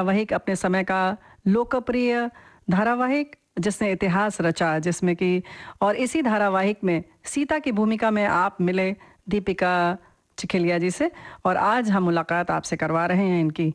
धारावाहिक अपने समय का लोकप्रिय धारावाहिक जिसने इतिहास रचा, जिसमें कि और इसी धारावाहिक में सीता की भूमिका में आप मिले दीपिका चिखलिया जी से, और आज हम मुलाकात आपसे करवा रहे हैं इनकी।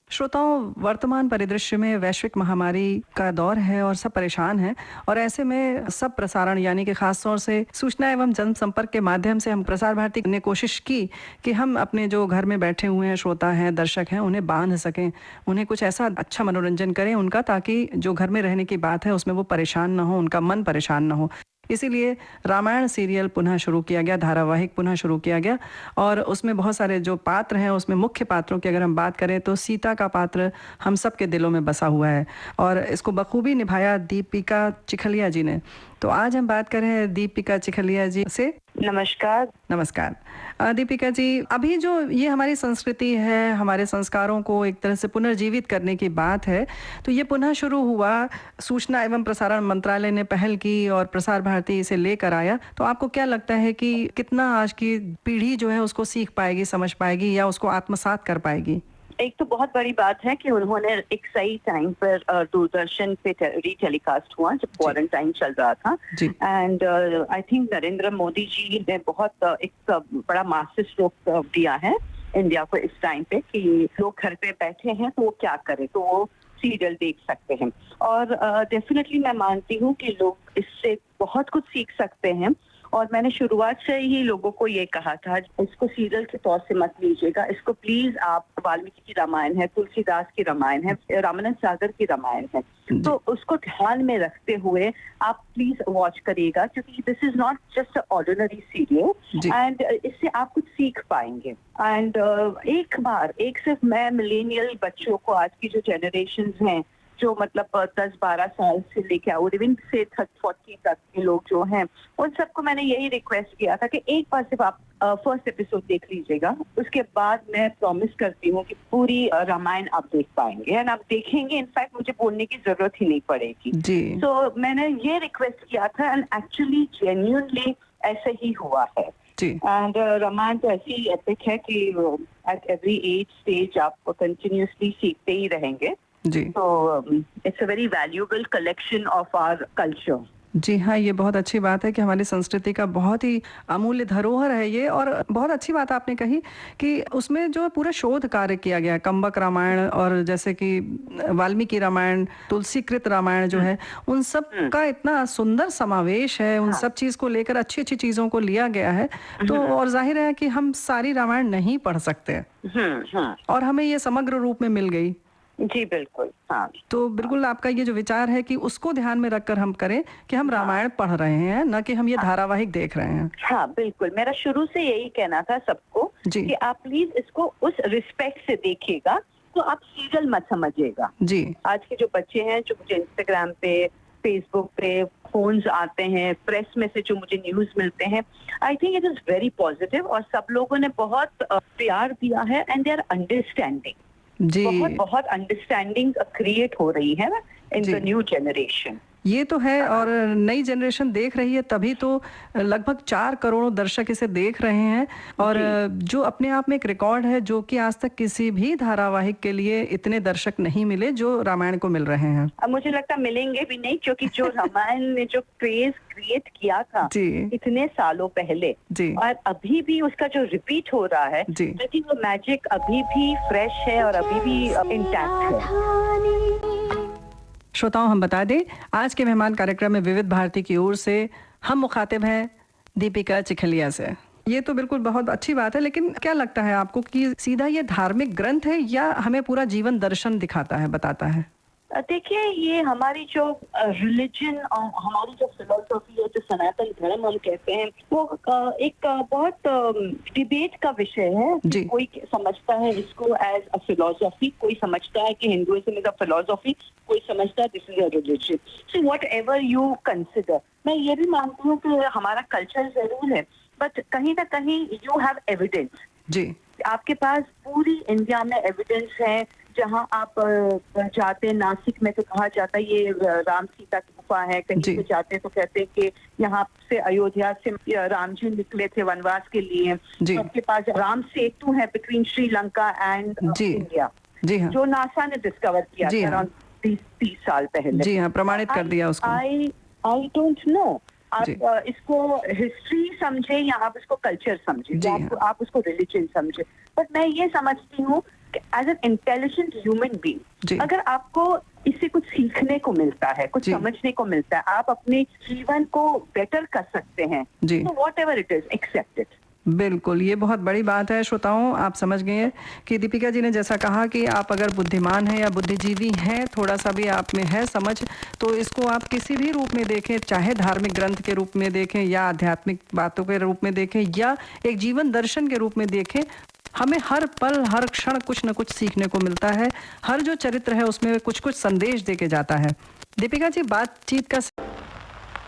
श्रोताओं, वर्तमान परिदृश्य में वैश्विक महामारी का दौर है और सब परेशान हैं, और ऐसे में सब प्रसारण यानी कि खास तौर से सूचना एवं जनसंपर्क के माध्यम से हम प्रसार भारती ने कोशिश की कि हम अपने जो घर में बैठे हुए हैं श्रोता हैं, दर्शक हैं, उन्हें बांध सकें, उन्हें कुछ ऐसा अच्छा मनोरंजन करें उनका, ताकि जो घर में रहने की बात है उसमें वो परेशान ना हो, उनका मन परेशान ना हो। इसीलिए रामायण सीरियल पुनः शुरू किया गया, धारावाहिक पुनः शुरू किया गया, और उसमें बहुत सारे जो पात्र हैं, उसमें मुख्य पात्रों की अगर हम बात करें तो सीता का पात्र हम सब के दिलों में बसा हुआ है, और इसको बखूबी निभाया दीपिका चिखलिया जी ने। तो आज हम बात कर रहे हैं दीपिका चिखलिया जी से। नमस्कार। नमस्कार दीपिका जी, अभी जो ये हमारी संस्कृति है, हमारे संस्कारों को एक तरह से पुनर्जीवित करने की बात है, तो ये पुनः शुरू हुआ, सूचना एवं प्रसारण मंत्रालय ने पहल की और प्रसार भारती इसे लेकर आया। तो आपको क्या लगता है कि कितना आज की पीढ़ी जो है उसको सीख पाएगी, समझ पाएगी, या उसको आत्मसात कर पाएगी? एक तो बहुत बड़ी बात है कि उन्होंने एक सही टाइम पर दूरदर्शन पे रीटेलीकास्ट हुआ जब क्वारंटाइन चल रहा था, and I think Narendra Modi ji ने बहुत एक बड़ा मास्टर स्ट्रोक दिया है इंडिया को इस टाइम पे कि लोग घर पे बैठे हैं तो वो क्या करें, तो वो सीरियल देख सकते हैं। और डेफिनेटली मैं मानती हूँ कि लोग इससे बहुत कुछ सीख सकते हैं, और मैंने शुरुआत से ही लोगों को ये कहा था, इसको सीरियल के तौर से मत लीजिएगा, इसको प्लीज आप, वाल्मीकि की रामायण है, तुलसीदास की रामायण है, रामानंद सागर की रामायण है, तो उसको ध्यान में रखते हुए आप प्लीज वॉच करिएगा, क्योंकि this is not just a ordinary serial, and इससे आप कुछ सीख पाएंगे। एंड एक सिर्फ मैं मिलेनियल बच्चों को, आज की जो जनरेशन हैं, जो मतलब 10-12 साल से लेके आउट इवन से 30-40 तक के लोग जो हैं, उन सबको मैंने यही रिक्वेस्ट किया था कि एक बार सिर्फ आप फर्स्ट एपिसोड देख लीजिएगा, उसके बाद मैं प्रॉमिस करती हूँ कि पूरी रामायण आप देख पाएंगे, एंड आप देखेंगे, इनफैक्ट मुझे बोलने की जरूरत ही नहीं पड़ेगी। तो मैंने ये रिक्वेस्ट किया था, एंड एक्चुअली जेन्युइनली ऐसे ही हुआ है। एंड रामायण तो ऐसी एपिक है कि एट एवरी एज स्टेज आप कंटिन्यूसली सीखते ही रहेंगे। So it's a very valuable collection of our culture. जी हाँ, ये बहुत अच्छी बात है कि हमारी संस्कृति का बहुत ही अमूल्य धरोहर है ये, और बहुत अच्छी बात आपने कही कि उसमें जो पूरा शोध कार्य किया गया, कंबक रामायण और जैसे कि वाल्मीकि रामायण, तुलसीकृत रामायण जो है, उन सब का इतना सुंदर समावेश है, उन सब चीज को लेकर अच्छी अच्छी चीजों को लिया गया है। तो और जाहिर है कि हम सारी रामायण नहीं पढ़ सकते, और हमें ये समग्र रूप में मिल गई। जी बिल्कुल, हाँ। तो बिल्कुल आपका ये जो विचार है कि उसको ध्यान में रखकर हम करें कि हम रामायण पढ़ रहे हैं, न कि हम ये धारावाहिक देख रहे हैं। हाँ बिल्कुल, मेरा शुरू से यही कहना था सबको कि आप प्लीज इसको उस रिस्पेक्ट से देखिएगा, तो आप सीरियल मत समझिएगा। जी, आज के जो बच्चे हैं, जो मुझे इंस्टाग्राम पे, फेसबुक पे फोन्स आते हैं, प्रेस में से जो मुझे न्यूज मिलते हैं, I think it is very positive, और सब लोगों ने बहुत प्यार दिया है, एंड दे आर अंडरस्टैंडिंग। बहुत अंडरस्टैंडिंग क्रिएट हो रही है इन द न्यू जनरेशन। ये तो है, और नई जनरेशन देख रही है, तभी तो लगभग 4 करोड़ दर्शक इसे देख रहे हैं, और जो अपने आप में एक रिकॉर्ड है, जो कि आज तक किसी भी धारावाहिक के लिए इतने दर्शक नहीं मिले जो रामायण को मिल रहे हैं। अब मुझे लगता मिलेंगे भी नहीं, क्योंकि जो रामायण ने जो क्रेज क्रिएट किया था इतने सालों पहले, और अभी भी उसका जो रिपीट हो रहा है, आई थिंक वो मैजिक अभी भी फ्रेश है और अभी भी इंटैक्ट है। श्रोताओं, हम बता दें, आज के मेहमान कार्यक्रम में विविध भारती की ओर से हम मुखातिब हैं दीपिका चिखलिया से। ये तो बिल्कुल बहुत अच्छी बात है, लेकिन क्या लगता है आपको कि सीधा ये धार्मिक ग्रंथ है या हमें पूरा जीवन दर्शन दिखाता है, बताता है? देखिए, ये हमारी जो रिलीजन और हमारी जो फिलोसॉफी है, जो सनातन धर्म हम कहते हैं, वो एक बहुत डिबेट का विषय है। कोई समझता है इसको एज अ फिलोसॉफी, कोई समझता है कि हिंदुइज्म इज अ फिलोसॉफी, कोई समझता है this is a religion. So what ever you consider. मैं ये भी मानती हूँ कि हमारा कल्चर जरूर है, बट कहीं ना कहीं यू हैव एविडेंस। जी, आपके पास पूरी इंडिया में एविडेंस है। जहाँ आप जाते हैं, नासिक में तो कहा जाता है ये राम सीता की गुफा है, कहीं पे जाते हैं तो कहते हैं कि यहाँ से अयोध्या से राम जी निकले थे वनवास के लिए। आपके पास राम सेतु है बिटवीन श्रीलंका एंड इंडिया। जी हाँ, जो नासा ने डिस्कवर किया था अराउंड 30 साल पहले। जी हाँ, प्रमाणित कर दिया उसको। आई डोंट नो आप जी। इसको हिस्ट्री समझे या आप इसको कल्चर समझे जी या हाँ। आप उसको रिलीजन समझे, बट मैं ये समझती हूँ कि एज एन इंटेलिजेंट ह्यूमन जी। बीइंग अगर आपको इससे कुछ सीखने को मिलता है, कुछ जी। समझने को मिलता है, आप अपने जीवन को बेटर कर सकते हैं, जी। तो whatever it is accept it. बिल्कुल, ये बहुत बड़ी बात है श्रोताओं, आप समझ गए हैं कि दीपिका जी ने जैसा कहा कि आप अगर बुद्धिमान हैं या बुद्धिजीवी हैं, थोड़ा-सा भी आप में है समझ, तो इसको आप किसी भी रूप में देखें, चाहे धार्मिक ग्रंथ के रूप में देखें या आध्यात्मिक बातों के रूप में देखें या एक जीवन दर्शन के रूप में देखें, हमें हर पल, हर क्षण कुछ न कुछ सीखने को मिलता है। हर जो चरित्र है उसमें कुछ-कुछ संदेश दे के जाता है। दीपिका जी, बातचीत का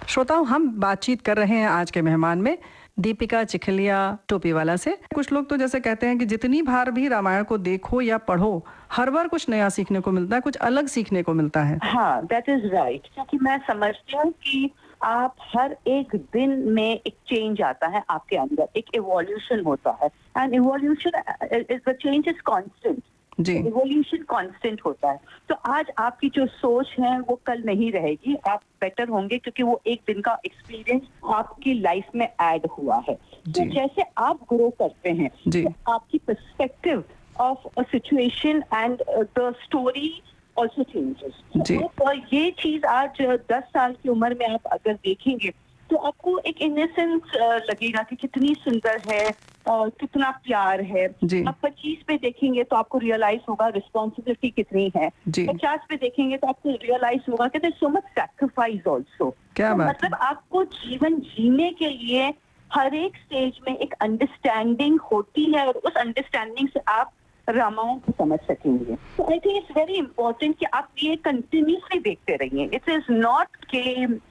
श्रोताओं, हम बातचीत कर रहे हैं आज के मेहमान में दीपिका चिखलिया टोपीवाला से। कुछ लोग तो जैसे कहते हैं कि जितनी बार भी रामायण को देखो या पढ़ो, हर बार कुछ नया सीखने को मिलता है, कुछ अलग सीखने को मिलता है। हाँ, दैट इज राइट, क्योंकि मैं समझती हूँ कि आप हर एक दिन में एक चेंज आता है आपके अंदर, एक इवोल्यूशन होता है, and evolution the change is constant. जी। इवोल्यूशन कांस्टेंट होता है, तो आज आपकी जो सोच है वो कल नहीं रहेगी, आप बेटर होंगे क्योंकि वो एक दिन का एक्सपीरियंस आपकी लाइफ में ऐड हुआ है। तो जैसे आप ग्रो करते हैं तो आपकी perspective of a situation and the story also changes. तो ये चीज आज 10 साल की उम्र में आप अगर देखेंगे तो आपको एक इनोसेंस लगेगा कि कितनी सुंदर है और कितना प्यार है। आप 25 पे देखेंगे तो आपको रियलाइज होगा रिस्पॉन्सिबिलिटी कितनी है। 50 पे देखेंगे तो आपको रियलाइज होगा कि सो मच सैक्रिफाइस ऑल्सो। मतलब आपको जीवन जीने के लिए हर एक स्टेज में एक अंडरस्टैंडिंग होती है और उस अंडरस्टैंडिंग से आप रामायण को समझ सकेंगे। तो I think it's very important कि आप ये कंटिन्यूसली देखते रहिए। इट इज नॉट कि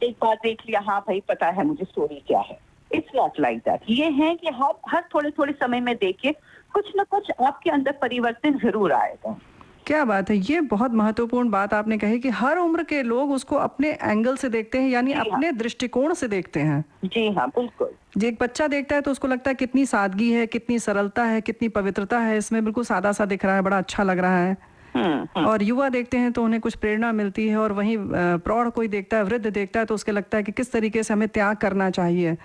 एक बार देख लिया, हाँ भाई पता है मुझे स्टोरी क्या है। It's not like that. ये है कि हर थोड़े थोड़े समय में देखिए, कुछ ना कुछ आपके अंदर परिवर्तन जरूर आएगा। क्या बात है, ये बहुत महत्वपूर्ण बात आपने कही कि हर उम्र के लोग उसको अपने एंगल से देखते हैं, यानी अपने दृष्टिकोण से देखते हैं। जी हाँ, बिल्कुल। जी, एक बच्चा देखता है तो उसको लगता है कितनी सादगी है, कितनी सरलता है, कितनी पवित्रता है इसमें, बिल्कुल सादा सा दिख रहा है, बड़ा अच्छा लग रहा है। और युवा देखते हैं तो उन्हें कुछ प्रेरणा मिलती है, और वहीं प्रौढ़ कोई देखता है, वृद्ध देखता है तो उसके लगता है कि किस तरीके से हमें त्याग करना चाहिए।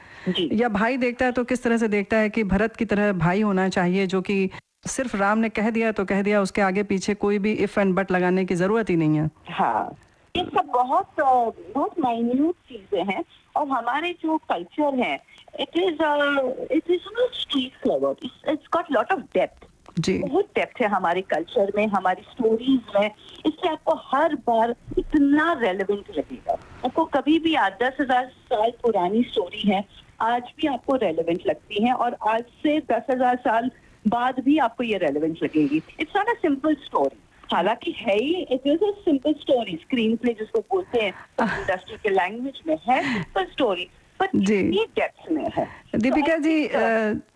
या भाई देखता है तो किस तरह से देखता है कि भरत की तरह भाई होना चाहिए, जो कि सिर्फ राम ने कह दिया तो कह दिया, उसके आगे पीछे कोई भी इफ एंड बट लगाने की जरूरत ही नहीं है। हाँ, ये सब बहुत माइन्यूट चीजें हैं, और हमारे जो कल्चर है it is not street forward, it's got lot of depth. बहुत डेप्थ है हमारे कल्चर में, हमारी स्टोरीज में, इससे आपको हर बार इतना रेलेवेंट लगेगा। आपको कभी भी 10,000 साल पुरानी स्टोरी है, आज भी आपको रेलेवेंट लगती है, और आज से 10,000 साल बाद भी आपको ये रेलेवेंट लगेगी। It's not a simple story, हालांकि है ही, it is a simple story, screenplay जिसको बोलते हैं इंडस्ट्री के लैंग्वेज में, है सिंपल स्टोरी, पर ये डेप्थ में है। दीपिका जी,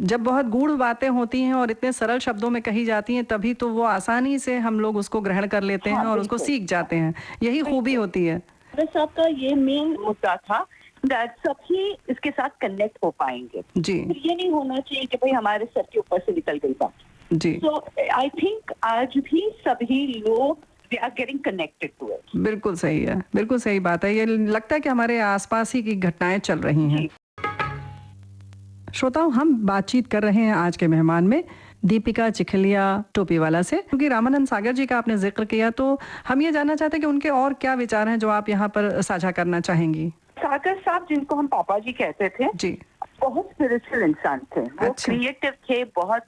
जब बहुत गूढ़ बातें होती हैं और इतने सरल शब्दों में कही जाती हैं, तभी तो वो आसानी से हम लोग उसको ग्रहण कर लेते हैं और उसको सीख जाते हैं, यही खूबी होती है। बस आपका ये मेन मुद्दा था, सभी इसके साथ कनेक्ट हो पाएंगे। जी, ये नहीं होना चाहिए कि भाई हमारे सर के ऊपर से निकल गई बात। जी, सो आई थिंक आज भी सभी लोग they are getting connected to it। बिल्कुल सही है, बिल्कुल सही बात है। ये लगता है कि हमारे आसपास ही की घटनाएं चल रही हैं। श्रोताओं, हम बातचीत कर रहे हैं आज के मेहमान में दीपिका चिखलिया टोपीवाला से। क्योंकि रामानंद सागर जी का आपने जिक्र किया, तो हम ये जानना चाहते हैं कि उनके और क्या विचार हैं जो आप यहाँ पर साझा करना चाहेंगी। सागर साहब, जिनको हम पापा जी कहते थे, जी, बहुत स्पिरिचुअल इंसान थे। वो क्रिएटिव थे, बहुत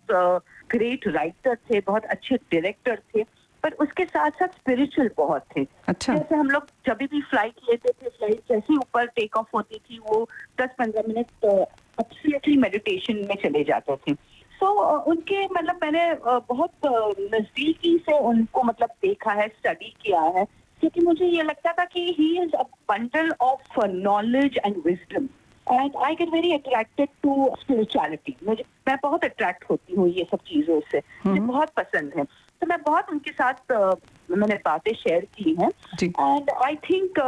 ग्रेट राइटर थे, बहुत अच्छे डायरेक्टर थे, पर उसके साथ साथ स्पिरिचुअल बहुत थे। जैसे हम लोग जब भी फ्लाइट लेते थे, फ्लाइट जैसे ऊपर टेक ऑफ होती थी, वो 10-15 मिनट एब्सोल्युटली मेडिटेशन में चले जाते थे। सो उनके मतलब मैंने बहुत नजदीकी से उनको मतलब देखा है, स्टडी किया है, क्योंकि मुझे ये लगता था कि he is a bundle of knowledge and wisdom, and I get very attracted to spirituality. मैं बहुत अट्रैक्ट होती हूँ ये सब चीजों से, मुझे बहुत पसंद है। तो मैं बहुत उनके साथ मैंने बातें शेयर की हैं, एंड आई थिंक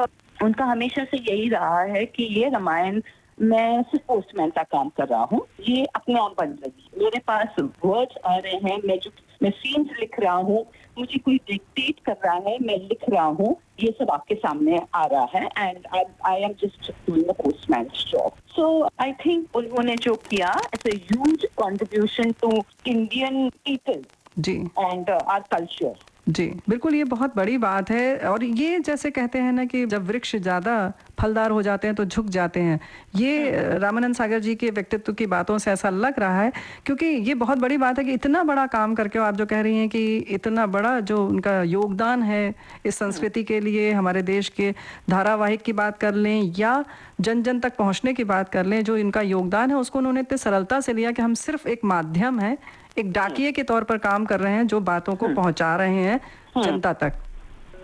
उनका हमेशा से यही रहा है कि ये रामायण, मैं सिर्फ पोस्टमैन का काम कर रहा हूँ, ये अपने आप बन रही है। मेरे पास वर्ड्स आ रहे हैं, मैं जो मैं सीन्स लिख रहा हूँ, मुझे कोई डिक्टेट कर रहा है, मैं लिख रहा हूँ, ये सब आपके सामने आ रहा है and I am just doing a postman's job. So I think उन्होंने जो किया it's a huge contribution to Indian people जी एंड आवर कल्चर। जी बिल्कुल, ये बहुत बड़ी बात है। और ये जैसे कहते हैं ना कि जब वृक्ष ज़्यादा फलदार हो जाते हैं तो झुक जाते हैं, ये रामानंद सागर जी के व्यक्तित्व की बातों से ऐसा लग रहा है। क्योंकि ये बहुत बड़ी बात है कि इतना बड़ा काम करके आप जो कह रही हैं कि इतना बड़ा जो उनका योगदान है इस संस्कृति के लिए, हमारे देश के धारावाहिक की बात कर लें या जन जन तक पहुंचने की बात कर लें, जो इनका योगदान है उसको उन्होंने इतनी सरलता से लिया कि हम सिर्फ एक माध्यम है, एक डाकिये के तौर पर काम कर रहे हैं जो बातों को पहुंचा रहे हैं जनता तक।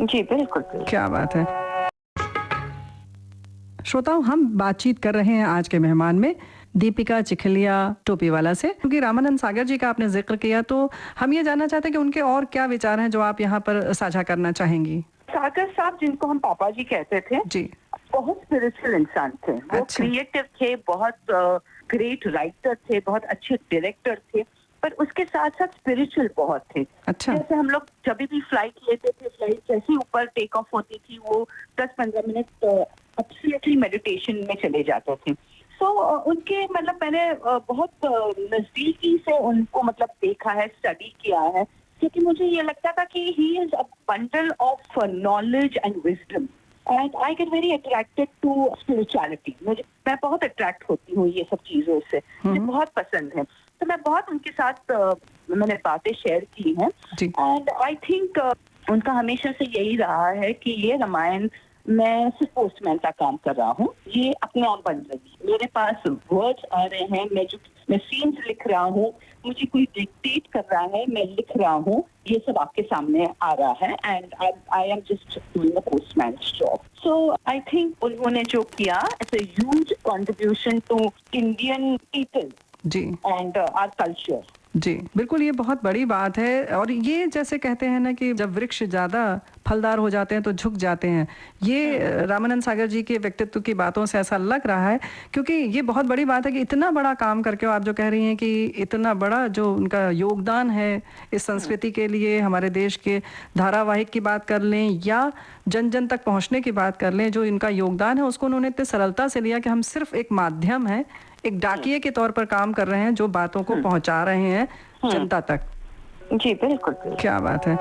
जी बिल्कुल। क्या बात है। श्रोताओं, हम बातचीत कर रहे हैं आज के मेहमान में दीपिका चिखलिया टोपीवाला से। क्योंकि रामानंद सागर जी का आपने जिक्र किया तो हम ये जानना चाहते हैं कि उनके और क्या विचार हैं जो आप यहाँ पर साझा करना चाहेंगी। सागर साहब, जिनको हम पापा जी कहते थे, जी, बहुत स्पिरिचुअल इंसान थे। वो अच्छा। क्रिएटिव थे, बहुत ग्रेट राइटर थे, बहुत अच्छे डायरेक्टर थे, पर उसके साथ साथ स्पिरिचुअल बहुत थे। अच्छा। जैसे हम लोग जब भी फ्लाइट लेते थे, फ्लाइट जैसे ऊपर टेक ऑफ होती थी, वो 10-15 मिनट एब्सोल्युटली मेडिटेशन में चले जाते थे। सो उनके मतलब मैंने बहुत नजदीकी से उनको मतलब देखा है, स्टडी किया है, क्योंकि मुझे ये लगता था कि he is a bundle of knowledge and wisdom and I get very attracted to spirituality. मैं बहुत अट्रैक्ट होती हूँ ये सब चीजों से, मुझे बहुत पसंद है। तो मैं बहुत उनके साथ मैंने बातें शेयर की हैं एंड आई थिंक उनका हमेशा से यही रहा है कि ये रामायण मैं सिर्फ पोस्टमैन का काम कर रहा हूँ, ये अपने आप बन रही है। मेरे पास वर्ड्स आ रहे हैं, मैं सीन्स लिख रहा हूँ, मुझे कोई डिक्टेट कर रहा है, मैं लिख रहा हूँ, ये सब आपके सामने आ रहा है and I am just doing a postman's job. So I think उन्होंने जो किया it's a huge contribution to Indian people जी एंड आवर कल्चर। जी बिल्कुल, ये बहुत बड़ी बात है। और ये जैसे कहते हैं ना कि जब वृक्ष ज़्यादा फलदार हो जाते हैं तो झुक जाते हैं, ये रामानंद सागर जी के व्यक्तित्व की बातों से ऐसा लग रहा है। क्योंकि ये बहुत बड़ी बात है कि इतना बड़ा काम करके आप जो कह रही हैं कि इतना बड़ा जो उनका योगदान है इस संस्कृति के लिए, हमारे देश के धारावाहिक की बात कर लें या जन जन तक पहुंचने की बात कर लें, जो इनका योगदान है उसको उन्होंने इतनी सरलता से लिया कि हम सिर्फ एक माध्यम है, एक डाकिये के तौर पर काम कर रहे हैं जो बातों को पहुंचा रहे हैं जनता तक। जी बिल्कुल। क्या बात है।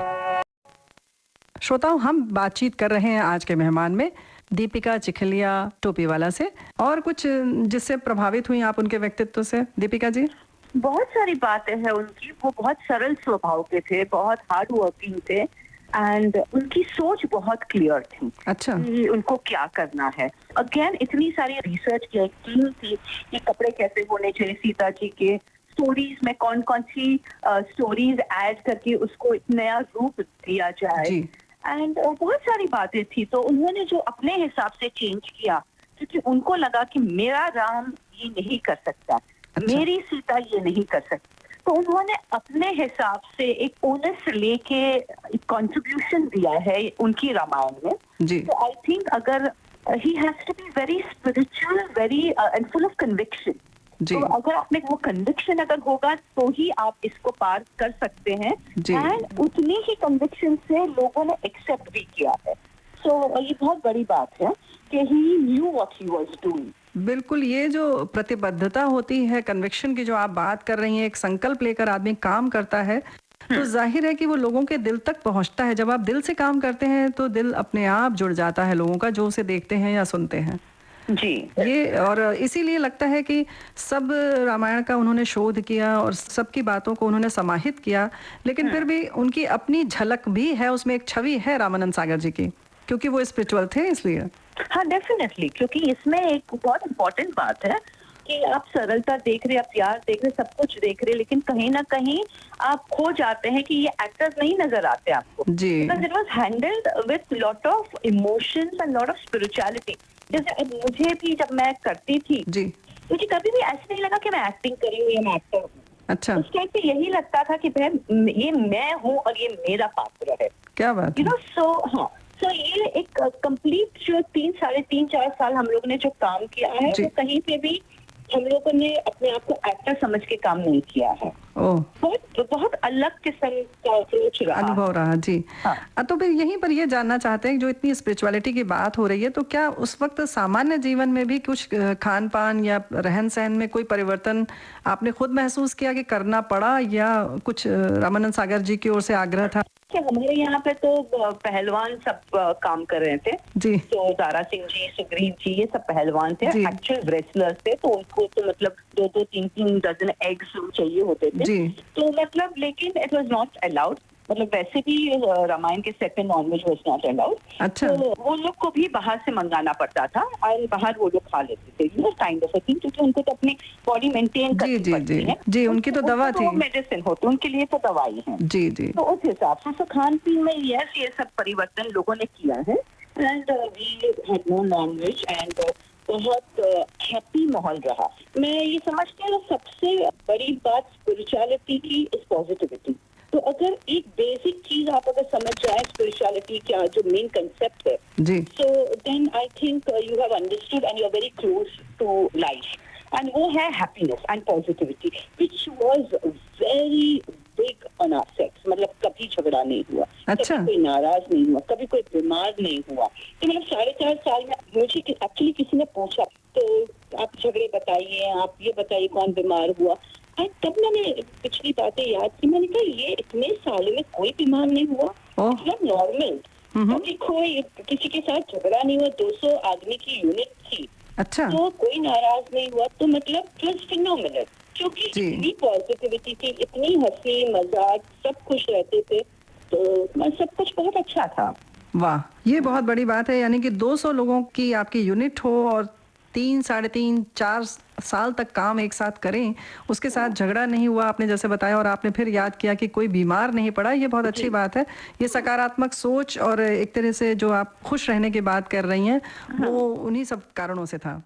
श्रोताओं, हम बातचीत कर रहे हैं आज के मेहमान में दीपिका चिखलिया टोपीवाला से। और कुछ जिससे प्रभावित हुई आप उनके व्यक्तित्व से, दीपिका जी? बहुत सारी बातें हैं उनकी। वो बहुत सरल स्वभाव के थे, बहुत हार्ड वर्किंग थे एंड उनकी सोच बहुत क्लियर थी। अच्छा। कि उनको क्या करना है। अगेन इतनी सारी रिसर्च की थी कि कपड़े कैसे होने चाहिए सीता जी के, स्टोरीज में कौन कौन सी स्टोरीज ऐड करके उसको एक नया रूप दिया जाए एंड बहुत सारी बातें थी। तो उन्होंने जो अपने हिसाब से चेंज किया, क्योंकि उनको लगा कि मेरा राम ये नहीं कर सकता, मेरी सीता ये नहीं कर सकती, तो उन्होंने अपने हिसाब से एक ओनस लेके एक कंट्रीब्यूशन दिया है उनकी रामायण में। तो आई थिंक अगर he has to be very spiritual, very and full of conviction. तो अगर आप में वो कन्विक्शन अगर होगा तो ही आप इसको पार कर सकते हैं एंड उतनी ही कन्विक्शन से लोगों ने एक्सेप्ट भी किया है। सो ये बहुत बड़ी बात है कि he knew what he was doing. बिल्कुल, ये जो प्रतिबद्धता होती है, कन्विक्शन की जो आप बात कर रही हैं, एक संकल्प लेकर आदमी काम करता है तो जाहिर है कि वो लोगों के दिल तक पहुंचता है। जब आप दिल से काम करते हैं तो दिल अपने आप जुड़ जाता है लोगों का, जो उसे देखते हैं या सुनते हैं। जी, ये और इसीलिए लगता है कि सब रामायण का उन्होंने शोध किया और सबकी बातों को उन्होंने समाहित किया, लेकिन फिर भी उनकी अपनी झलक भी है, उसमें एक छवि है रामानंद सागर जी की, क्योंकि वो स्पिरिचुअल थे इसलिए। हाँ डेफिनेटली, क्योंकि इसमें एक बहुत इम्पोर्टेंट बात है कि आप सरलता देख रहे, आप प्यार देख रहे, सब कुछ देख रहे, लेकिन कहीं ना कहीं आप खो जाते हैं कि ये एक्टर्स नहीं नजर आते आपको। जी, because it was handled with lot of emotions and lot of spirituality. जैसे अब मुझे भी जब मैं करती थी जी, मुझे कभी भी ऐसे नहीं लगा कि मैं एक्टिंग कर रही हूँ या मैं एक्टर हूँ। अच्छा, उस टाइम पे यही लगता था कि भाई ये मैं हूँ और ये मेरा पात्र है। क्या बात है। सो ये एक कंप्लीट जो 3-4 साल हम लोगों ने जो काम किया है, वो कहीं पे भी हम लोगों ने अपने आप को एक्टर समझ के काम नहीं किया है। ओह, बहुत बहुत अलग किस्म का अप्रोच रहा। अनुभव रहा जी। हाँ। तो फिर यहीं पर ये जानना चाहते हैं, जो इतनी स्पिरिचुअलिटी की बात हो रही है, तो क्या उस वक्त सामान्य जीवन में भी कुछ खान पान या रहन सहन में कोई परिवर्तन आपने खुद महसूस किया कि करना पड़ा, या कुछ रामानंद सागर जी की ओर से आग्रह था? कि हमारे यहाँ पे तो पहलवान सब काम कर रहे थे जी। तो दारा सिंह जी, सुग्रीव जी, ये सब पहलवान थे, एक्चुअल रेसलर्स थे, तो उनको तो मतलब 2-3 डजन एग्स चाहिए होते थे जी। तो मतलब, लेकिन इट वाज नॉट अलाउड, मतलब वैसे भी रामायण के सेट में नॉनवेज वाज नॉट अलाउड। अच्छा। तो वो लोग को भी बाहर से मंगाना पड़ता था और बाहर वो लोग खा लेते थे, you know, kind of a thing, क्योंकि उनको तो अपनी बॉडी मेंटेन करनी पड़ती है। जी, उनकी तो दवा थी, मेडिसिन होती, उनके लिए तो दवाई है। जी जी। तो उस हिसाब से तो खान पीन में यस, ये सब परिवर्तन लोगों ने किया है। And we had no nonveg and बहुत हैप्पी माहौल रहा। मैं ये समझती हूँ सबसे बड़ी बात स्पिरिचुअलिटी की इज पॉजिटिविटी। तो अगर एक बेसिक चीज आप अगर समझ जाए स्पिरिचुअलिटी क्या जो मेन कंसेप्ट है जी, so then I think you have understood and you are very close to life. And वो है happiness and positivity which was very big on our sets. मतलब कभी झगड़ा नहीं हुआ, अच्छा, कभी कोई नाराज नहीं हुआ, कभी कोई बीमार नहीं हुआ। तो मतलब 4.5 साल में मुझे एक्चुअली किसी ने पूछा तो आप झगड़े बताइए, आप ये बताइए कौन बीमार हुआ। तब मैंने पिछली बातें याद की, मैंने कहा ये इतने सालों में कोई बीमार नहीं हुआ, मतलब नॉर्मल, कभी कोई किसी के साथ झगड़ा नहीं हुआ। 200 आदमी की यूनिट थी, अच्छा, तो कोई नाराज नहीं हुआ, तो मतलब जस्ट फिनोमिनल, क्योंकि इतनी पॉजिटिविटी थी, इतनी हंसी मजाक, सब खुश रहते थे, तो सब कुछ बहुत अच्छा था। वाह, ये बहुत बड़ी बात है, यानी कि 200 लोगों की आपकी यूनिट हो और 3, साढ़े 3, 4 साल तक काम एक साथ करें, उसके साथ झगड़ा नहीं हुआ, आपने जैसे बताया, और आपने फिर याद किया कि कोई बीमार नहीं पड़ा। ये बहुत अच्छी बात है। ये सकारात्मक सोच और एक तरह से जो आप खुश रहने की बात कर रही हैं, वो उन्हीं सब कारणों से था।